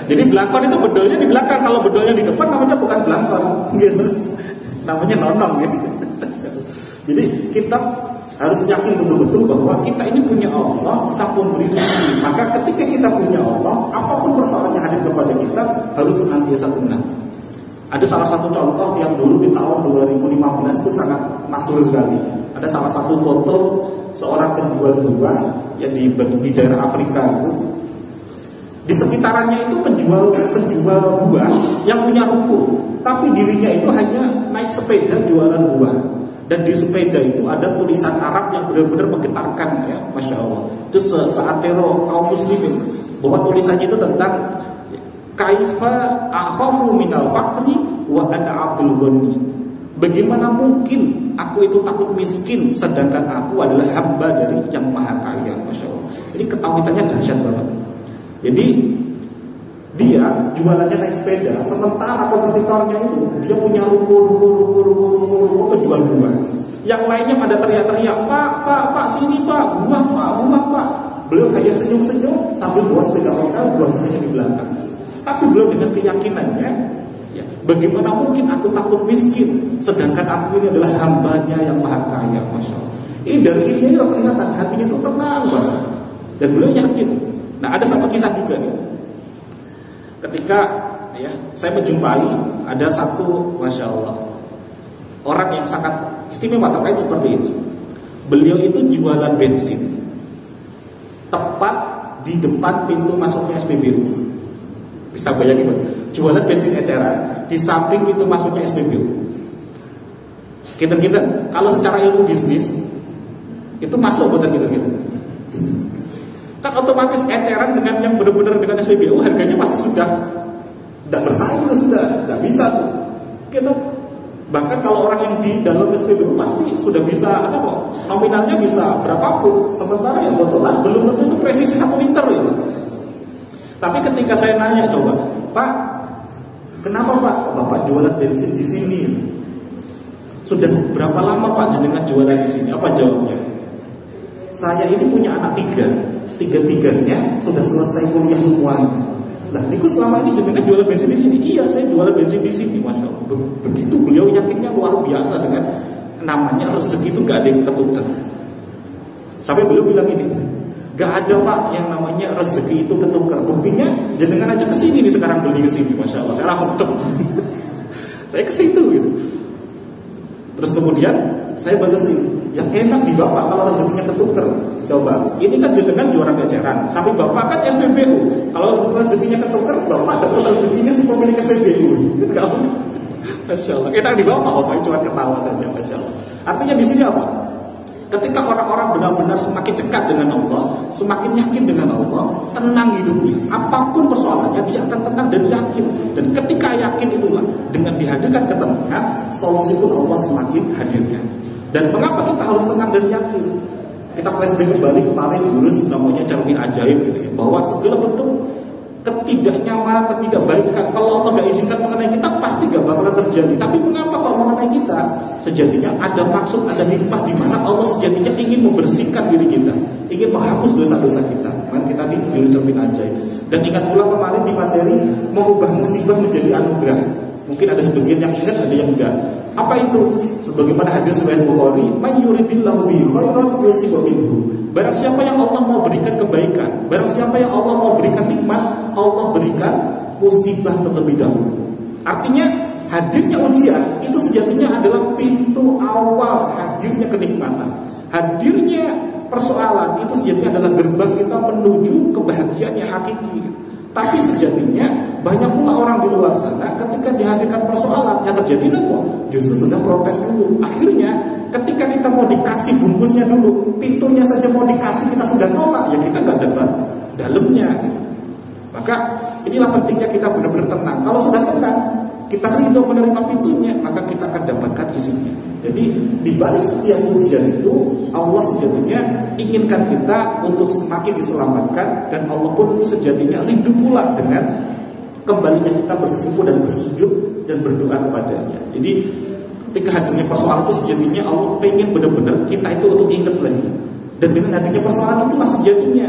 Jadi belangkon itu bedolnya di belakang. Kalau bedolnya di depan namanya bukan belangkon gitu. Namanya nonong gitu. Jadi kita harus yakin betul-betul bahwa kita ini punya Allah, Sang Pemberi rezeki. Maka ketika kita punya Allah, apapun persoalan yang hadir kepada kita harus senantiasa tenang. Ada salah satu contoh yang dulu di tahun 2015 itu sangat masyhur sekali. Ada salah satu foto seorang penjual buah yang di daerah Afrika itu. Di sekitarannya itu penjual buah yang punya ruko, tapi dirinya itu hanya naik sepeda jualan buah. Dan di sepeda itu ada tulisan Arab yang benar-benar menggetarkan ya, Masya Allah. Itu saat teror kaum muslimin, bahwa tulisannya itu tentang kaifa akhafu minal faqri wa ana abdul ghani. Bagaimana mungkin aku itu takut miskin sedangkan aku adalah hamba dari yang maha kaya, Masya Allah. Jadi ketakutannya dahsyat banget. Jadi dia jualannya naik sepeda, sementara kompetitornya itu dia punya ruko penjual buah. Yang lainnya pada teriak-teriak, Pak, sini Pak, buah Pak. Beliau hanya senyum-senyum sambil bawa sepeda mereka, buahnya di belakang. Tapi beliau dengan keyakinannya, ya, bagaimana mungkin aku takut miskin, sedangkan aku ini adalah hambanya yang maha kaya, Masya Allah. Ini dari ini aja kelihatan hatinya itu tenang banget. Dan beliau yakin. Nah, ada satu kisah juga nih. Ketika ya, saya menjumpai ada satu, Masya Allah, orang yang sangat istimewa terkait seperti ini. Beliau itu jualan bensin tepat di depan pintu masuknya SPBU. Bisa bayangin, jualan bensin eceran di samping pintu masuknya SPBU. Kita kalau secara ilmu bisnis itu masuk buat kita. Kan otomatis eceran dengan yang benar-benar dengan SPBU harganya pasti sudah tidak bersaing, sudah tidak bisa tuh. Kita bahkan kalau orang yang di dalam SPBU pasti sudah bisa nominalnya bisa berapapun, sementara yang botolan belum tentu itu presisi 1 liter ya. Tapi ketika saya nanya, coba Pak, kenapa Pak Bapak jualan bensin di sini? Sudah berapa lama Pak jenengan jualan di sini? Apa jawabnya? Saya ini punya anak 3. Tiga-tiganya sudah selesai kuliah semuanya. Nah, niku selama ini jenengan jualan bensin di sini? Iya, saya jualan bensin di sini, Masya Allah. Begitu beliau yakinnya luar biasa dengan namanya rezeki itu gak ada yang ketukar. Sampai beliau bilang ini, gak ada Pak yang namanya rezeki itu ketukar. Buktinya jenengan aja kesini nih sekarang beli kesini, Masya Allah. Saya langsung cek. Saya ke situ gitu. Terus kemudian saya balesin, yang enak di Bapak kalau rezekinya ketukar. Coba, ini kan jenengan juara eceran, tapi Bapak kan SPBU. Kalau rezekinya ketukar, Bapak dapat rezekinya si pemilik SPBU. Itu gak apa? Masya Allah. Enak di Bapak cuma ketawa saja, Masya Allah. Artinya di sini apa? Ketika orang-orang benar-benar semakin dekat dengan Allah, semakin yakin dengan Allah, tenang hidupnya. Apapun persoalannya, dia akan tenang dan yakin. Dan ketika yakin itulah, dengan dihadirkan ketenangan, solusi pun Allah semakin hadirkan. Dan mengapa kita harus tenang dan yakin? Kita flashback kembali kemarin dulu namanya cermin ajaib gitu ya, bahwa segala bentuk ketidaknyamanan, ketidakbaikan kalau Allah gak izinkan mengenai kita pasti gak bakalan terjadi. Tapi mengapa kalau mengenai kita? Sejatinya ada maksud, ada hikmah di mana Allah sejatinya ingin membersihkan diri kita, ingin menghapus dosa-dosa kita. Kan kita di cermin ajaib. Dan ingat pula kemarin di materi mengubah musibah menjadi anugerah. Mungkin ada sebagian yang ingat, ada yang enggak. Apa itu? Sebagaimana hadis riwayat Bukhari, "May yuridillahu bihi khairan yusib minhu." Barang siapa yang Allah mau berikan kebaikan, barang siapa yang Allah mau berikan nikmat, Allah berikan musibah terlebih dahulu. Artinya hadirnya ujian itu sejatinya adalah pintu awal hadirnya kenikmatan. Hadirnya persoalan itu sejatinya adalah gerbang kita menuju kebahagiaan yang hakiki. Tapi sejatinya banyak pula orang di luar sana ketika dihadirkan persoalan yang terjadi apa? Justru sudah protes dulu. Akhirnya ketika kita mau dikasih bungkusnya dulu, pintunya saja mau dikasih kita sudah nolak, ya kita nggak dapat dalamnya. Maka inilah pentingnya kita benar-benar tenang. Kalau sudah tenang, kita ridho menerima pintunya, maka kita akan dapatkan isinya. Jadi di balik setiap ujian itu Allah sejatinya inginkan kita untuk semakin diselamatkan, dan Allah pun sejatinya rindu pula dengan kembalinya kita bersimpuh dan bersujud dan berdoa kepadanya. Jadi ketika hadirnya persoalan itu sejatinya Allah pengen benar-benar kita itu untuk ingat lagi. Dan dengan hadirnya persoalan itulah sejatinya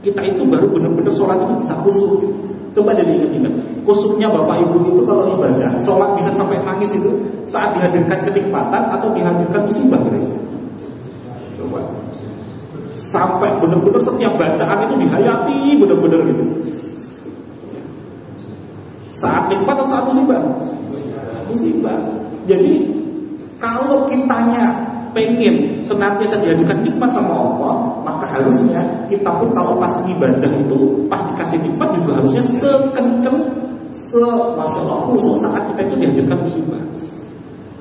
kita itu baru benar-benar sholat itu bisa khusyuk. Coba jadi ingat-ingat, khusyuknya Bapak Ibu itu kalau ibadah, sholat bisa sampai nangis itu saat dihadirkan kenikmatan atau dihadirkan musibah kira-kira. Coba, sampai benar-benar setiap bacaan itu dihayati benar-benar gitu. Saat nikmat atau saat musibah? Musibah. Jadi kalau kitanya pengen senantiasa dihadirkan nikmat sama Allah, maka harusnya kita pun kalau pas ibadah itu pas dikasih nikmat juga harusnya sekenceng Masya Allah khusus saat kita itu dihadirkan musibah.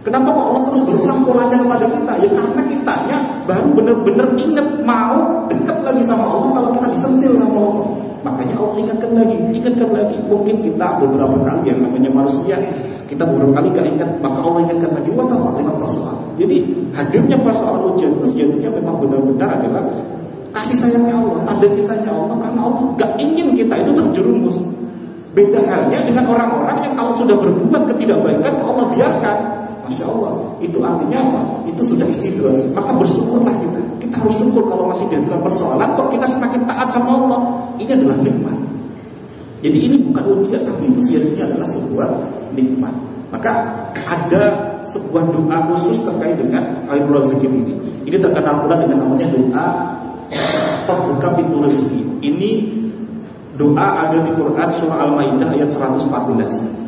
Kenapa kok Allah terus berulang polanya kepada kita? Ya karena kitanya baru benar-benar ingat mau dekat lagi sama Allah kalau kita disentil sama Allah. Makanya Allah ingatkan lagi. Mungkin kita beberapa kali, yang namanya manusia, kita beberapa kali gak ingat, maka Allah ingatkan lagi. Wah, dengan persoalan. Jadi hadirnya persoalan ujian itu sejatinya memang benar-benar adalah kasih sayangnya Allah, tanda cintanya Allah, karena Allah gak ingin kita itu terjerumus. Beda halnya dengan orang-orang yang kalau sudah berbuat ketidakbaikan Allah biarkan. Masya Allah, itu artinya apa? Itu sudah istidraj. Maka bersyukurlah kita. Kita harus syukur kalau masih di dalam persoalan, kok kita semakin taat sama Allah. Ini adalah nikmat. Jadi ini bukan ujian, tapi itu sejatinya adalah sebuah nikmat. Maka ada sebuah doa khusus terkait dengan khairul rezeki ini. Ini terkenal pula dengan namanya doa terbuka pintu rezeki. Ini doa ada di Quran surah Al-Maidah ayat 114.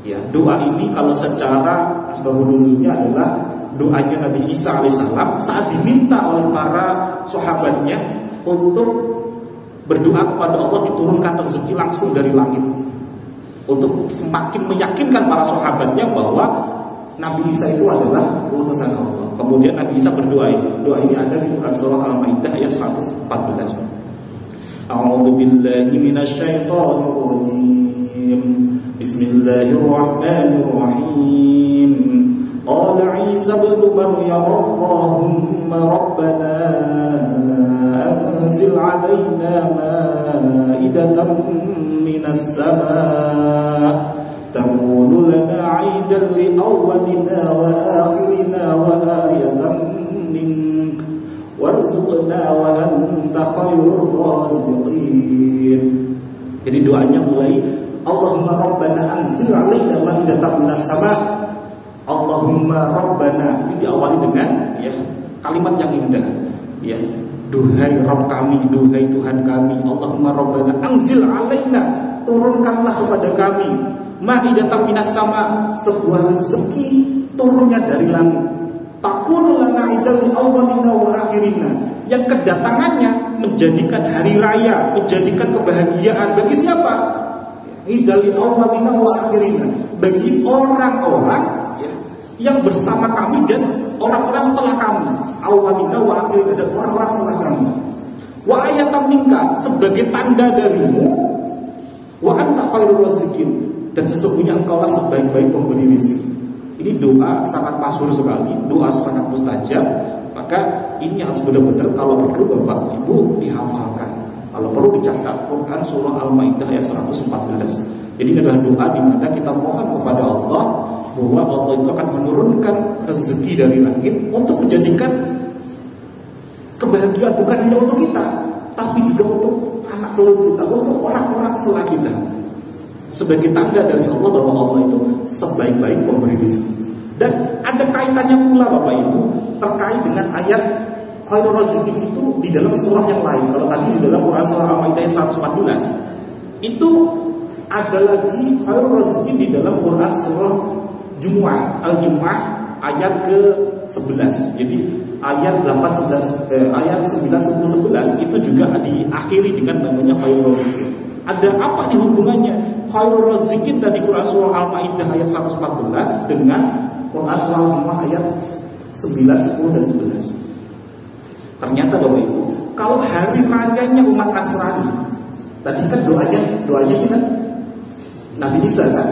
Ya, doa ini kalau secara asbabun nuzulnya adalah doanya Nabi Isa alaihissalam saat diminta oleh para sahabatnya untuk berdoa kepada Allah diturunkan rezeki langsung dari langit, untuk semakin meyakinkan para sahabatnya bahwa Nabi Isa itu adalah utusan Allah. Kemudian Nabi Isa berdoa ini. Doa ini ada di Quran surah Al-Maidah ayat 114. A'udzu billahi minasyaitonir rajim. Bismillahirrahmanirrahim. Qala Isa ibn Maryam Allahumma rabbana anzil 'alaina ma'idatan minas sama' takunu lana 'aidan li awwalina wa akhirina wa ayatan mink warzuqna wa anta khairur raziqin. Jadi doanya mulai Allahumma rabbana anzil 'alaina ma'idatan minas sama'. Allahumma rabbana, ini diawali dengan ya kalimat yang indah. Ya, duhai Rabb kami, duhai Tuhan kami. Allahumma rabbana anzil 'alaina, turunkanlah kepada kami ma'idatan minas sama', sebuah rezeki turunnya dari langit. Takunu lana 'aidan li awwalina wa akhirina, yang kedatangannya menjadikan hari raya, menjadikan kebahagiaan bagi siapa? Idali awalina wa akhirina, bagi orang-orang ya, yang bersama kami dan orang-orang setelah kami. Awalina wa akhirina, dan orang-orang setelah kami. Wa ayatan minka, sebagai tanda darimu. Wa anta khairur raziqin, dan sesungguhnya engkaulah sebaik-baik pemberi rezeki. Ini doa sangat masyhur sekali, doa sangat mustajab. Maka ini harus benar-benar kalau perlu Bapak Ibu dihafalkan. Kalau perlu dicatat Quran surah Al-Maidah ayat 114. Jadi ini adalah doa di mana kita mohon kepada Allah bahwa Allah itu akan menurunkan rezeki dari langit untuk menjadikan kebahagiaan bukan hanya untuk kita, tapi juga untuk anak turun kita, untuk orang-orang setelah kita. Sebagai tanda dari Allah bahwa Allah itu sebaik-baik pemberi rezeki. Dan ada kaitannya pula Bapak Ibu terkait dengan ayat khairul rezeki itu di dalam surah yang lain. Kalau tadi di dalam Quran surah Al-Maidah 114, itu ada lagi khairul rezeki di dalam Quran surah Al-Jumu'ah ayat ke-11. Jadi ayat 9, 10, 11 itu juga diakhiri dengan namanya khairul rezeki. Ada apa nih hubungannya khairur razikin tadi Quran surah Al-Maidah ayat 114 dengan Quran surah Al-Jumu'ah ayat 9, 10 dan 11? Ternyata Bapak Ibu, kalau hari rayanya umat Nasrani, tadi kan doanya sih kan Nabi Isa kan,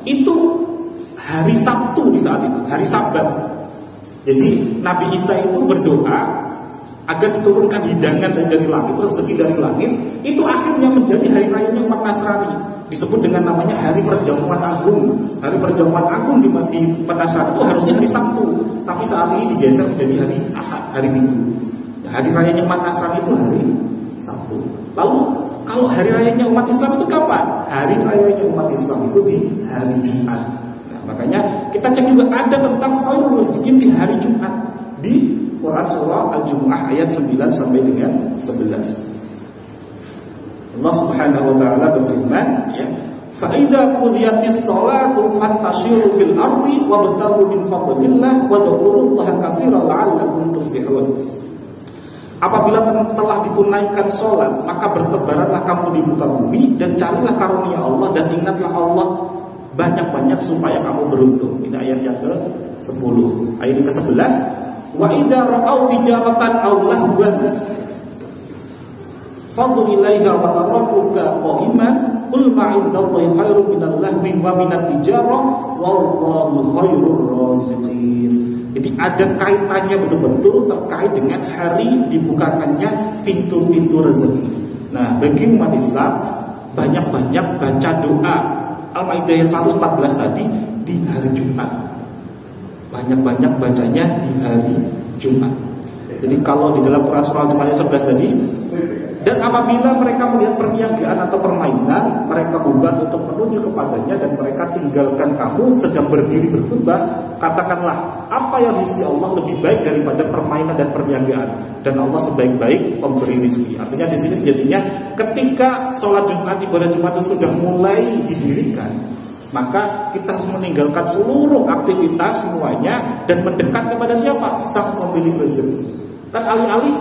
itu hari Sabtu di saat itu, hari Sabat. Jadi Nabi Isa itu berdoa agar diturunkan hidangan dari langit, rezeki dari langit. Itu akhirnya menjadi hari rayanya umat Nasrani, disebut dengan namanya hari perjamuan agung. Hari perjamuan agung di Nasrani itu harusnya hari Sabtu, tapi saat ini digeser menjadi hari Ahad, hari Minggu. Hari rayanya umat Nasrani itu hari Sabtu. Lalu kalau hari rayanya umat Islam itu kapan? Hari rayanya umat Islam itu di hari Jumat. Nah, makanya kita cek juga ada tentang khairul razikin di hari Jumat di Quran surah Al-Jumu'ah ayat 9 sampai dengan 11. Allah Subhanahu wa taala berfirman, ya, fa idza qudiyatis shalatu fantashiru fil ardi wabtaghu min fadlillah wa dzkurullaha katsiran la'allakum tuflihun. Apabila telah ditunaikan sholat, maka bertebaranlah kamu di muka bumi dan carilah karunia Allah dan ingatlah Allah banyak-banyak supaya kamu beruntung. Ini ayat yang ke-10. Ayat ke-11, wa idza ra'au tijaratan aw lahwan fadlu ilaiha wa tarakuka qa'iman qul ma 'indallahi khairun minal lahwi wa minat tijarah wallahu khairur raziqin. Jadi ada kaitannya betul-betul terkait dengan hari dibukakannya pintu-pintu rezeki. Nah, bagi umat Islam banyak-banyak baca doa Al-Maidah 114 tadi di hari Jumat. Banyak-banyak bacanya di hari Jumat. Jadi kalau di dalam Quran surah Al-Jumu'ah 11 tadi, dan apabila mereka melihat perniagaan atau permainan, mereka bubar untuk menuju kepadanya dan mereka tinggalkan kamu sedang berdiri berkhutbah, katakanlah, apa yang di sisi Allah lebih baik daripada permainan dan perniagaan, dan Allah sebaik-baik pemberi rezeki. Artinya di sini sejatinya ketika sholat Jumat, ibadah Jumat itu sudah mulai didirikan, maka kita harus meninggalkan seluruh aktivitas semuanya dan mendekat kepada siapa? Sang pemilik rezeki. Dan alih-alih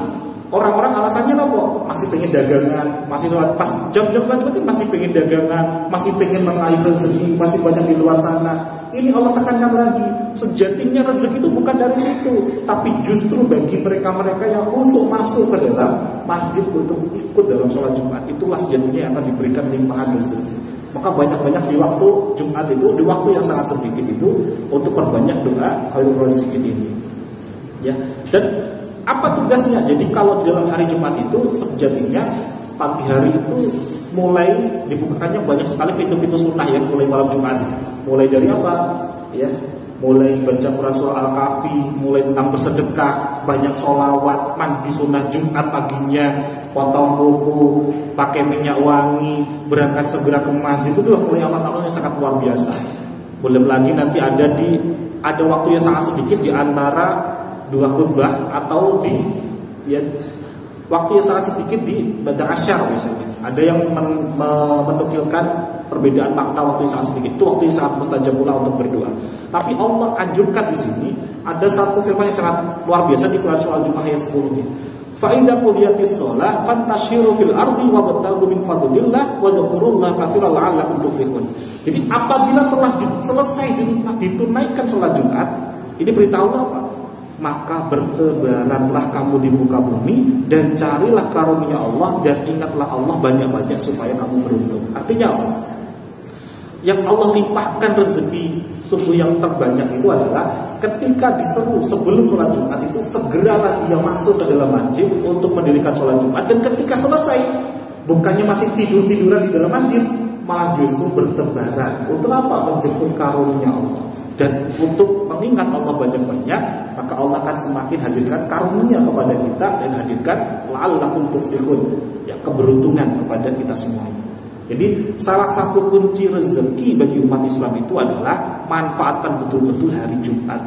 orang-orang alasannya apa? Masih pengen dagangan, masih sholat, pas jam-jam sholat masih pengen dagangan, masih pengen mengais rezeki, masih banyak di luar sana. Ini Allah tekankan lagi, sejatinya rezeki itu bukan dari situ, tapi justru bagi mereka-mereka yang khusyuk masuk ke dalam masjid untuk ikut dalam sholat Jumat, itulah sejatinya yang akan diberikan limpahan rezeki. Maka banyak-banyak di waktu Jumat itu, di waktu yang sangat sedikit itu, untuk perbanyak doa khairul razikin ini. Ya, dan apa tugasnya? Jadi kalau di dalam hari Jumat itu sejatinya pagi hari itu mulai dibukakannya banyak sekali pintu-pintu sunnah ya, mulai malam Jumat. Mulai dari apa? Ya, mulai baca Quran surah Al-Kahfi, mulai tentang bersedekah, banyak sholawat, mandi sunnah Jumat paginya, potong kuku, pakai minyak wangi, berangkat segera ke masjid. Itu mulai amal-amalnya sangat luar biasa. Belum lagi nanti ada waktu yang sangat sedikit di antara dua khutbah atau di waktu yang sangat sedikit di Badar Asyar misalnya. Ada yang menukilkan perbedaan makna waktu yang sangat sedikit. Itu waktu yang sangat mustajab pula untuk berdoa. Tapi Allah anjurkan di sini ada satu firman yang sangat luar biasa di Quran surah Al-Jumu'ah ayat 10-nya. Fa idza qudiyatis shalah fantashiru fil ardi wabtaghu min fadlillah wa dzkurullaha katsiran la'allakum tuflihun. Jadi apabila telah selesai ditunaikan sholat Jumat, ini beritahu apa? Maka bertebaranlah kamu di muka bumi dan carilah karunia Allah dan ingatlah Allah banyak-banyak supaya kamu beruntung. Artinya apa? Yang Allah limpahkan rezeki sungguh yang terbanyak itu adalah ketika diseru sebelum sholat Jumat itu segeralah dia masuk ke dalam masjid untuk mendirikan sholat Jumat, dan ketika selesai bukannya masih tidur-tiduran di dalam masjid, malah justru bertebaran. Untuk apa? Menjemput karunia Allah dan untuk mengingat Allah banyak-banyak, maka Allah akan semakin hadirkan karunia kepada kita dan hadirkan la'allakum tuflihun, ya, keberuntungan kepada kita semuanya. Jadi salah satu kunci rezeki bagi umat Islam itu adalah manfaatkan betul-betul hari Jumat.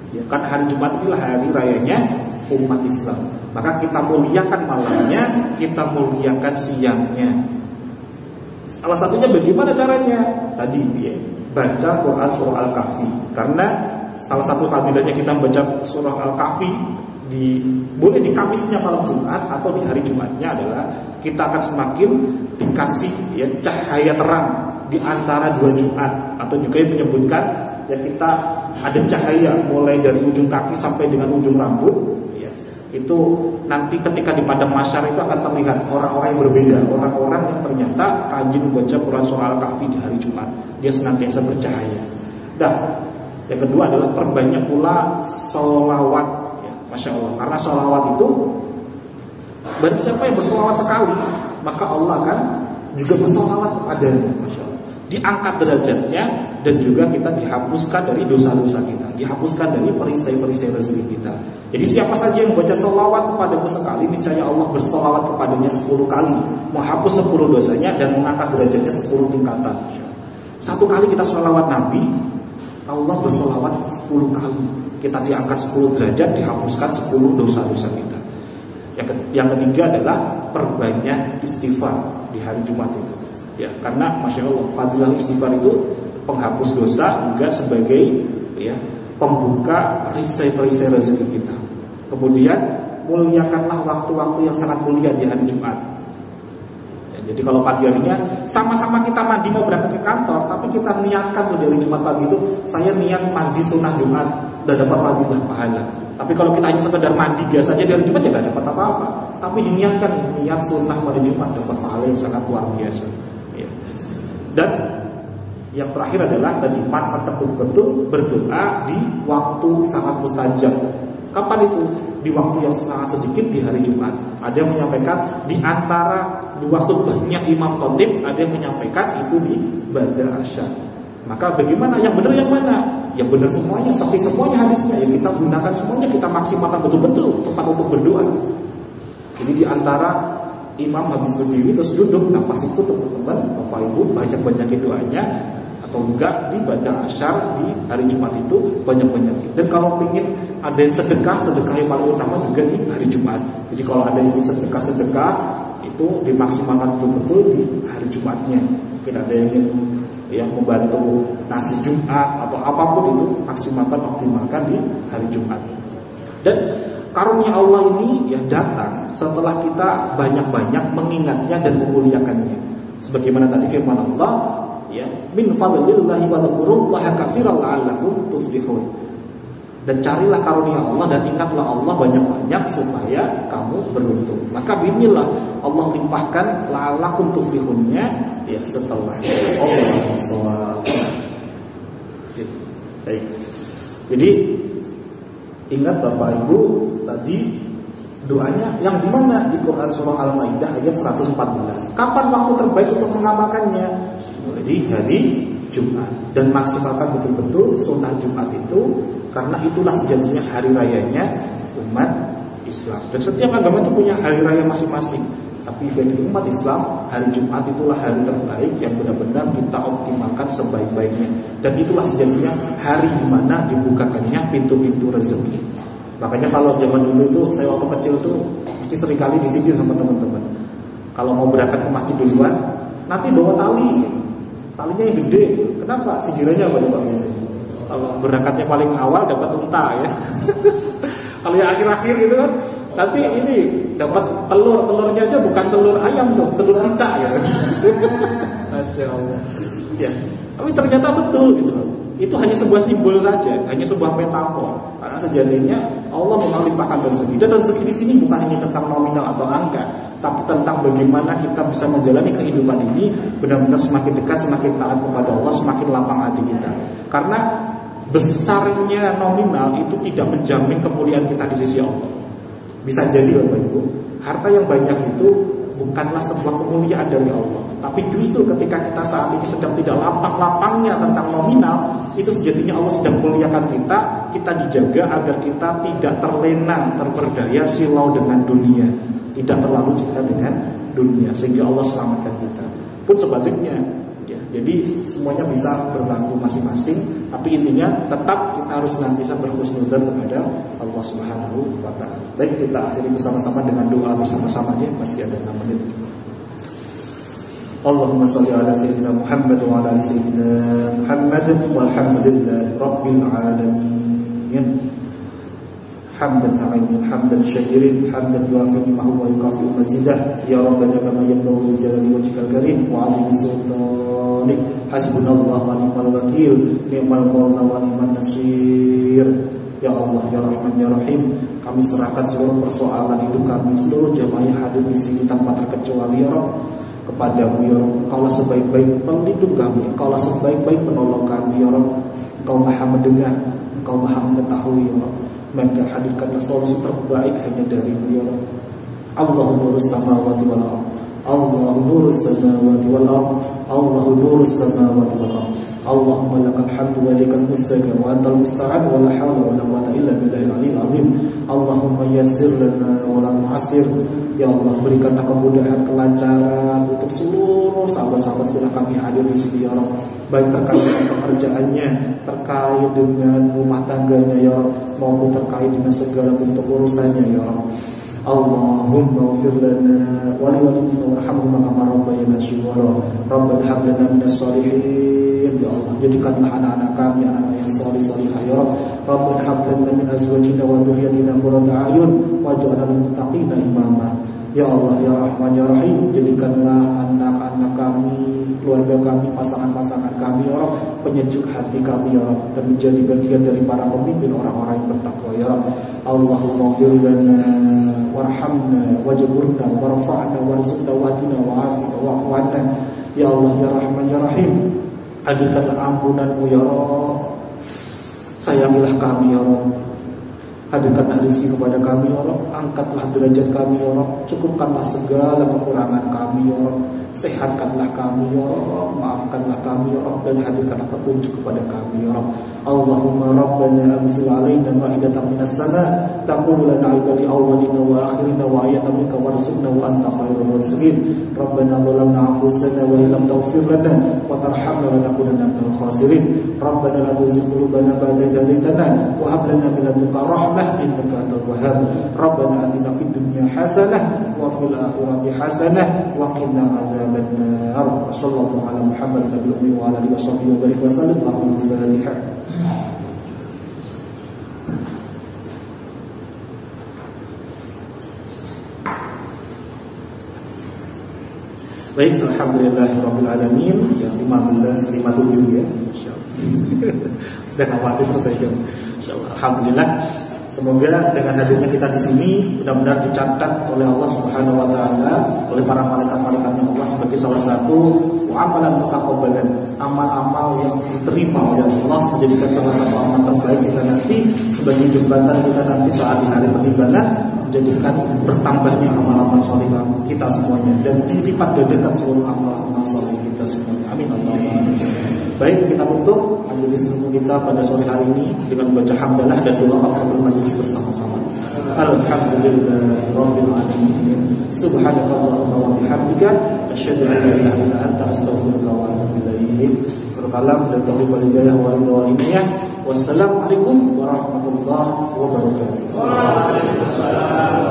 Ya, kan hari Jumat inilah hari rayanya umat Islam. Maka kita muliakan malamnya, kita muliakan siangnya. Salah satunya bagaimana caranya? Tadi ya, baca Quran surah Al-Kahfi. Karena salah satu fadilahnya kita membaca surah Al-Kahfi boleh di Kamisnya malam Jumat atau di hari Jumatnya adalah kita akan semakin dikasih ya cahaya terang di antara dua Jumat, atau juga yang menyebutkan ya kita ada cahaya mulai dari ujung kaki sampai dengan ujung rambut ya. Itu nanti ketika di padang mahsyar itu akan terlihat orang-orang yang berbeda, orang-orang yang ternyata rajin membaca Quran surah Al-Kahfi di hari Jumat, dia senantiasa bercahaya. Dan yang kedua adalah perbanyak pula sholawat ya, Masya Allah, karena sholawat itu bagi siapa yang bersolawat sekali maka Allah akan juga bersolawat kepadanya, Masya Allah, diangkat derajatnya, dan juga kita dihapuskan dari dosa-dosa kita, dihapuskan dari perisai-perisai rezeki kita. Jadi siapa saja yang baca sholawat kepadaku sekali, niscaya Allah bersolawat kepadanya 10 kali, menghapus 10 dosanya dan mengangkat derajatnya 10 tingkatan. Satu kali kita sholawat Nabi, Allah bersolawat 10 kali, kita diangkat 10 derajat, dihapuskan 10 dosa-dosa kita. Yang ketiga adalah perbanyak istighfar di hari Jumat itu. Ya, karena Masya Allah, fadilah istighfar itu penghapus dosa juga sebagai ya pembuka perisai-perisai rezeki kita. Kemudian muliakanlah waktu-waktu yang sangat mulia di hari Jumat. Ya, jadi kalau pagi harinya sama-sama kita mandi mau berangkat ke kantor, tapi kita niatkan tuh dari Jumat pagi itu saya niat mandi sunnah Jumat, udah dapat fadilah pahala. Tapi kalau kita hanya sekedar mandi biasa aja dari Jumat ya nggak dapat apa-apa. Tapi diniatkan niat sunnah pada Jumat dapat pahala yang sangat luar biasa. Ya. Dan yang terakhir adalah tadi manfaatkan betul-betul berdoa di waktu sangat mustajab. Kapan itu? Di waktu yang sangat sedikit di hari Jumat. Ada yang menyampaikan di antara dua khutbahnya Imam Khatib, ada yang menyampaikan itu di ba'da asyar. Maka bagaimana? Yang benar yang mana? Yang benar semuanya, seperti semuanya hadisnya. Yang kita gunakan semuanya, kita maksimalkan betul-betul tempat untuk berdoa. Jadi di antara imam habis berdiri terus duduk, nah pas itu teman-teman, Bapak Ibu banyak-banyakin doanya. Atau juga di ba'da asyar di hari Jumat itu banyak-banyakin. Dan kalau ingin ada yang sedekah yang paling utama juga di hari Jumat. Jadi kalau ada yang sedekah itu dimaksimalkan betul-betul di hari Jumatnya. Mungkin ada yang ingin yang membantu nasi Jumat atau apapun itu maksimalkan, optimalkan di hari Jumat. Dan karunia Allah ini ya datang setelah kita banyak-banyak mengingatnya dan memuliakannya. Sebagaimana tadi firman Allah, ya, min fadlillahi wa dzkurullaha katsiran la'allakum tuflihun. Dan carilah karunia Allah dan ingatlah Allah banyak-banyak supaya kamu beruntung. Maka bismillah Allah limpahkan la'allakum tuflihunnya ya setelah Allah SWT. Baik. Jadi ingat Bapak Ibu tadi doanya yang dimana di Quran surah Al-Maidah ayat 114. Kapan waktu terbaik untuk mengamalkannya? Mulai di hari Jumat. Dan maksimalkan betul-betul sunnah Jumat itu, karena itulah sejatinya hari rayanya umat Islam. Dan setiap agama itu punya hari raya masing-masing. Tapi bagi umat Islam, hari Jumat itulah hari terbaik yang benar-benar kita optimalkan sebaik-baiknya. Dan itulah sejatinya hari di mana dibukakannya pintu-pintu rezeki. Makanya kalau zaman dulu itu, saya waktu kecil tuh mesti seringkali disindir sama teman-teman. Kalau mau berangkat ke masjid duluan, nanti bawa tali. Talinya yang gede. Kenapa? Sindirannya apa Pak biasanya? Kalau berangkatnya paling awal dapat unta ya. Kalau yang akhir-akhir gitu kan, nanti ini dapat telurnya aja bukan telur ayam tuh, telur cicak ya. Masya Allah. Ya, tapi ternyata betul gitu loh. Itu hanya sebuah simbol saja, hanya sebuah metafor. Karena sejatinya Allah melimpahkan rezeki. Dan rezeki di sini bukan hanya tentang nominal atau angka, tapi tentang bagaimana kita bisa menjalani kehidupan ini benar-benar semakin dekat, semakin taat kepada Allah, semakin lapang hati kita. Karena besarnya nominal itu tidak menjamin kemuliaan kita di sisi Allah. Bisa jadi Bapak Ibu, harta yang banyak itu bukanlah sebuah kemuliaan dari Allah. Tapi justru ketika kita saat ini sedang tidak lapang-lapangnya tentang nominal, itu sejatinya Allah sedang muliakan kita. Kita dijaga agar kita tidak terlena, terperdaya, silau dengan dunia, tidak terlalu cinta dengan dunia, sehingga Allah selamatkan kita. Pun sebaliknya ya, jadi semuanya bisa berlaku masing-masing. Tapi intinya tetap kita harus senantiasa berhusnudzan kepada Allah Subhanahu wa Ta'ala. Baik, kita akhiri bersama-sama dengan doa bersama-samanya. Masih ada 6 menit. Allahumma shalli ala sayyidina Muhammad wa ala ali sayyidina Muhammad walhamdulillahi rabbil alamin. hamdan na'imin hamdan syakirin hamdan yuafi ni'mahu wa yukafi mazidah ya rabbana kama yanbaghi li jalali wajhikal karim wa 'azimi sultanik hasbunallahu wa ni'mal wakil ni'mal maula wa ni'man nasir. Ya Allah, ya Rahman, ya Rahim, kami serahkan seluruh persoalan hidup kami, seluruh jamaah yang hadir di sini tanpa terkecuali ya Rabb, kepadamu ya Rabb. Engkaulah sebaik-baik pelindung kami, Engkaulah sebaik-baik penolong kami ya Rabb. Engkau Maha mendengar, Engkau Maha mengetahui ya Rabb. Maka hadirkanlah solusi terbaik hanya darimu ya Rabb. Allahu nurus samawati wal ardh, Allahu nurus samawati wal ardh, Allahu nurus samawati wal ardh. Allahumma lakal hamdu wa ilaikal mustaqim wa antal musta'an wa la hawla wa la quwwata illa billahil aliyyil azim. Allahumma yassir lana wa la tu'assir. Ya Allah, berikanlah kemudahan, kelancaran untuk seluruh sahabat-sahabat yang kami hadir di sini ya Allah. Baik terkait dengan pekerjaannya, terkait dengan rumah tangganya ya Allah, maupun terkait dengan segala bentuk urusannya ya Allah. Allahumma ighfir lana wa li walidina warhamhum kama rabbayana shighara. Rabbana hab lana minas shalihin. Ya Allah, jadikanlah anak-anak kami anak-anak yang salih-salihah ya Rabb. Rabbana hab lana min azwajina wa dhurriyyatina qurrata a'yun waj'alna lil muttaqina imama. Ya Allah, ya Rahman, ya Rahim, jadikanlah anak-anak kami, keluarga kami, pasangan-pasangan kami ya Rabb, penyejuk hati kami ya Rabb, dan menjadi bagian dari para pemimpin orang-orang yang bertakwa ya Rabb. Allahumma ighfir lana warhamna wajburna warfa'na warzuqna wahdina wa'afina wa'fu 'anna. Ya Allah, ya Rahman, ya Rahim, hadirkanlah ampunanmu ya Rabb. Sayangilah kami ya Rabb. Hadirkanlah rezeki kepada kami ya Rabb. Angkatlah derajat kami ya Rabb. Cukupkanlah segala kekurangan kami ya Rabb. Sehatkanlah kami ya Rabb. Maafkanlah kami ya Rabb. Dan hadirkanlah petunjuk kepada kami ya Rabb. Allahumma Rabbana anzil alaina ma'idatan minas sama' taqulu lana 'ibadi awwalina wa akhirina wa ayatan minka warzuqna wa anta khairur raziqin. Rabbana dhalamna anfusana wa illam taghfir lana wa tarhamna lanakunanna minal khasirin. Rabbana la tuzigh qulubana ba'da idh hadaytana wa hab lana min ladunka rahmah innaka antal wahhab. Rabbana atina fid dunya hasanah wa fil akhirati hasanah wa qina adzaban nar. Sallallahu ala Muhammad nabiyyi wa ala alihi washabbihi wa barik wa sallam. Al-Fatihah. Baik, alhamdulillahirabbil alamin. Yang 1557 ya, insyaallah. Dan khawatir terus saja. Insyaallah. Alhamdulillah. Semoga dengan hadirnya kita di sini benar-benar dicatat oleh Allah Subhanahu wa taala, oleh para malaikat-malaikatnya Allah sebagai salah satu amalan mutaqabbalan, amal-amal yang diterima oleh Allah, menjadikan salah satu amal terbaik kita nanti sebagai jembatan kita nanti saat di hari penimbangan, menjadikan bertambahnya amal-amal saleh kita semuanya dan dilipat gandakan seluruh amal-amal saleh kita semuanya. Amin Allahumma amin. Baik, kita tutup majelis ilmu kita pada sore hari ini dengan membaca hamdalah dan doa kafaratul majelis bersama-sama. Alhamdulillahirabbil alamin. Subhanakallahumma wa bihamdika asyhadu an la ilaha illa anta astaghfiruka wa atubu ilaik. Berkalam dan taufiq wal hidayah wal hidayah. Wassalamualaikum warahmatullahi wabarakatuh. Waalaikumsalam.